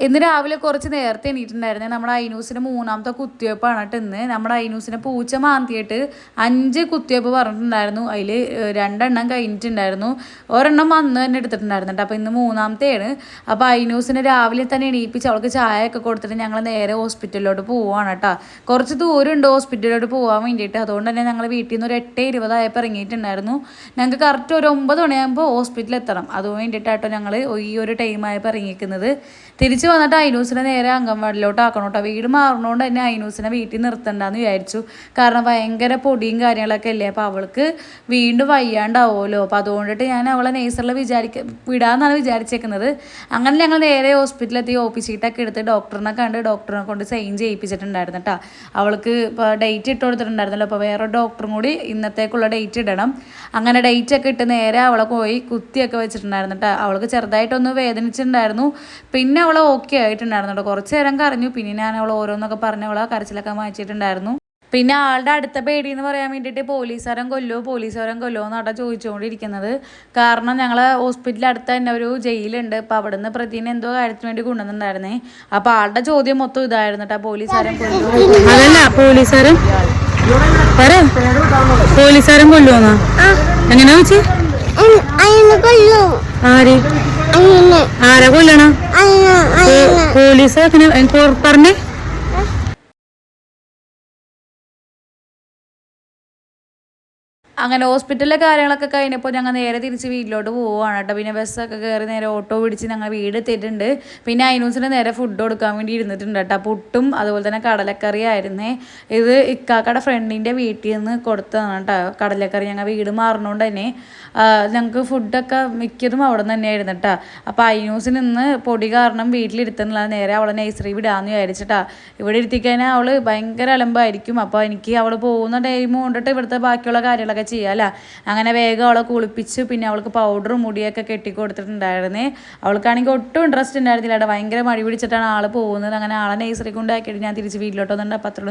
ഇന്ന് രാവിലെ കുറച്ച് നേരത്തെ എണീറ്റുണ്ടായിരുന്നേ. നമ്മുടെ ഐനൂസിൻ്റെ മൂന്നാമത്തെ കുത്തിവയ്പ്പാണ് കേട്ടോ ഇന്ന്. നമ്മുടെ ഐനൂസിനെ പൂച്ച മാന്തിയിട്ട് 5 കുത്തിവയ്പ്പ് പറഞ്ഞിട്ടുണ്ടായിരുന്നു. അതിൽ 2 എണ്ണം കഴിഞ്ഞിട്ടുണ്ടായിരുന്നു, ഒരെണ്ണം വന്ന് തന്നെ എടുത്തിട്ടുണ്ടായിരുന്നു കേട്ടോ. അപ്പോൾ ഇന്ന് മൂന്നാമത്തെയാണ്. അപ്പോൾ ഐനൂസിനെ രാവിലെ തന്നെ എണീപ്പിച്ച് അവൾക്ക് ചായയൊക്കെ കൊടുത്തിട്ട് ഞങ്ങൾ നേരെ ഹോസ്പിറ്റലിലോട്ട് പോവുകയാണ് കേട്ടോ. കുറച്ച് ദൂരമുണ്ട് ഹോസ്പിറ്റലിലോട്ട് പോകാൻ വേണ്ടിയിട്ട്. അതുകൊണ്ട് തന്നെ ഞങ്ങൾ വീട്ടിൽ നിന്ന് ഒരു 8:20 ആയപ്പോൾ ഇറങ്ങിയിട്ടുണ്ടായിരുന്നു. ഞങ്ങൾക്ക് കറക്റ്റ് ഒരു 9 മണിയാകുമ്പോൾ ഹോസ്പിറ്റലിൽ എത്തണം. അതുകൊണ്ട് വേണ്ടിയിട്ടാട്ടോ ഞങ്ങൾ ഈ ഒരു ടൈമായപ്പോൾ ഇറങ്ങിയിരിക്കുന്നത്. തിരിച്ച് വന്നിട്ട് ഐനൂസിനെ നേരെ അംഗൻവാടിയിലോട്ട് ആക്കണം കേട്ടോ. വീട് മാറുന്നതുകൊണ്ട് തന്നെ ഐനൂസിനെ വീട്ടിൽ നിർത്തണ്ടെന്ന് വിചാരിച്ചു. കാരണം ഭയങ്കര പൊടിയും കാര്യങ്ങളൊക്കെ അല്ലേ. അപ്പോൾ അവൾക്ക് വീണ്ടും വയ്യാണ്ടാവുമല്ലോ. അപ്പോൾ അതുകൊണ്ടിട്ട് ഞാൻ അവളെ നേഴ്സറിൽ വിടാമെന്നാണ് വിചാരിച്ചേക്കുന്നത്. അങ്ങനെ ഞങ്ങൾ നേരെ ഹോസ്പിറ്റലിലെത്തി OP ഷീറ്റൊക്കെ എടുത്ത് ഡോക്ടറിനെ കണ്ട് ഡോക്ടറിനെ കൊണ്ട് സൈൻ ചെയ്യിപ്പിച്ചിട്ടുണ്ടായിരുന്നു കേട്ടോ. അവൾക്ക് ഇപ്പോൾ ഡേറ്റ് ഇട്ട് കൊടുത്തിട്ടുണ്ടായിരുന്നല്ലോ. അപ്പോൾ വേറെ ഡോക്ടറും കൂടി ഇന്നത്തേക്കുള്ള ഡേറ്റ് ഇടണം. അങ്ങനെ ഡേറ്റൊക്കെ ഇട്ട് നേരെ അവളെ പോയി കുത്തിയൊക്കെ വെച്ചിട്ടുണ്ടായിരുന്നു കേട്ടോ. അവൾക്ക് ചെറുതായിട്ടൊന്ന് വേദനിച്ചിട്ടുണ്ടായിരുന്നു. പിന്നെ അവൾ ഓക്കെ ആയിട്ടുണ്ടായിരുന്നു കേട്ടോ. കുറച്ച് നേരം കരഞ്ഞു. പിന്നെ ഞാൻ അവൾ ഓരോന്നൊക്കെ പറഞ്ഞ് അവളെ കരച്ചിലൊക്കെ മാറ്റിയിട്ടുണ്ടായിരുന്നു. പിന്നെ ആളുടെ അടുത്ത പേടി എന്ന് പറയാൻ വേണ്ടിയിട്ട് പോലീസുകാരൻ കൊല്ലുമോ എന്നാണ് ചോദിച്ചുകൊണ്ടിരിക്കുന്നത്. കാരണം ഞങ്ങൾ ഹോസ്പിറ്റലിൽ അടുത്ത് തന്നെ ഒരു ജയിലുണ്ട്. അപ്പോൾ അവിടെ നിന്ന് പ്രതിനെ എന്തോ കാര്യത്തിന് വേണ്ടി കൊണ്ടുവന്നിട്ടുണ്ടായിരുന്നേ. അപ്പോൾ ആളുടെ ചോദ്യം മൊത്തം ഇതായിരുന്നു കേട്ടോ, പോലീസുകാരൻ കൊല്ലുമോ. അതല്ല പോലീസുകാരൻ കൊല്ലുവോന്നാ എങ്ങനെയാ വെച്ച് ആരാ കൊല്ലണ പോലീസ് പറഞ്ഞേ. അങ്ങനെ ഹോസ്പിറ്റലിലെ കാര്യങ്ങളൊക്കെ കഴിഞ്ഞപ്പോൾ ഞങ്ങൾ നേരെ തിരിച്ച് വീട്ടിലോട്ട് പോവുകയാണ് കേട്ടോ. പിന്നെ ബസ്സൊക്കെ കയറി നേരെ ഓട്ടോ പിടിച്ച് ഞങ്ങൾ വീട് എത്തിയിട്ടുണ്ട്. പിന്നെ ഐനൂസിന് നേരെ ഫുഡ് കൊടുക്കാൻ വേണ്ടി ഇരുന്നിട്ടുണ്ട് കേട്ടോ. പുട്ടും അതുപോലെ തന്നെ കടലക്കറി ആയിരുന്നേ. ഇത് ഇക്കാക്കയുടെ ഫ്രണ്ടിൻ്റെ വീട്ടിൽ നിന്ന് കൊടുത്തതാണ് കേട്ടോ കടലക്കറി. ഞങ്ങൾ വീട് മാറുന്നതുകൊണ്ട് തന്നെ ഞങ്ങൾക്ക് ഫുഡൊക്കെ മിക്കതും അവിടെ നിന്ന് തന്നെയായിരുന്നു കേട്ടോ. അപ്പോൾ ഐനൂസിന് ഇന്ന് പൊടി കാരണം വീട്ടിലിരുത്തുന്നില്ല, നേരെ അവളെ നഴ്സറി വിടാമെന്ന് വിചാരിച്ചിട്ടാ. ഇവിടെ ഇരുത്തിക്കഴിഞ്ഞാൽ അവൾ ഭയങ്കര അലമ്പായിരിക്കും. അപ്പോൾ എനിക്ക് അവൾ പോകുന്ന ടൈം കൊണ്ടിട്ട് ഇവിടുത്തെ ബാക്കിയുള്ള കാര്യങ്ങളൊക്കെ ചെയ്യാമല്ല. അങ്ങനെ വേഗം അവളെ കുളിപ്പിച്ച് പിന്നെ അവൾക്ക് പൗഡറും മുടിയൊക്കെ കെട്ടിക്കൊടുത്തിട്ടുണ്ടായിരുന്നേ. അവൾക്കാണെങ്കിൽ ഒട്ടും ഇൻട്രസ്റ്റ് ഉണ്ടായിരുന്നില്ല. ഭയങ്കര മടി പിടിച്ചിട്ടാണ് ആൾ പോകുന്നത്. അങ്ങനെ ആളെ നഴ്സറി കൊണ്ടാക്കിയിട്ട് ഞാൻ തിരിച്ച് വീട്ടിലോട്ട് വന്നിട്ടുണ്ട്. പത്രത്തിൽ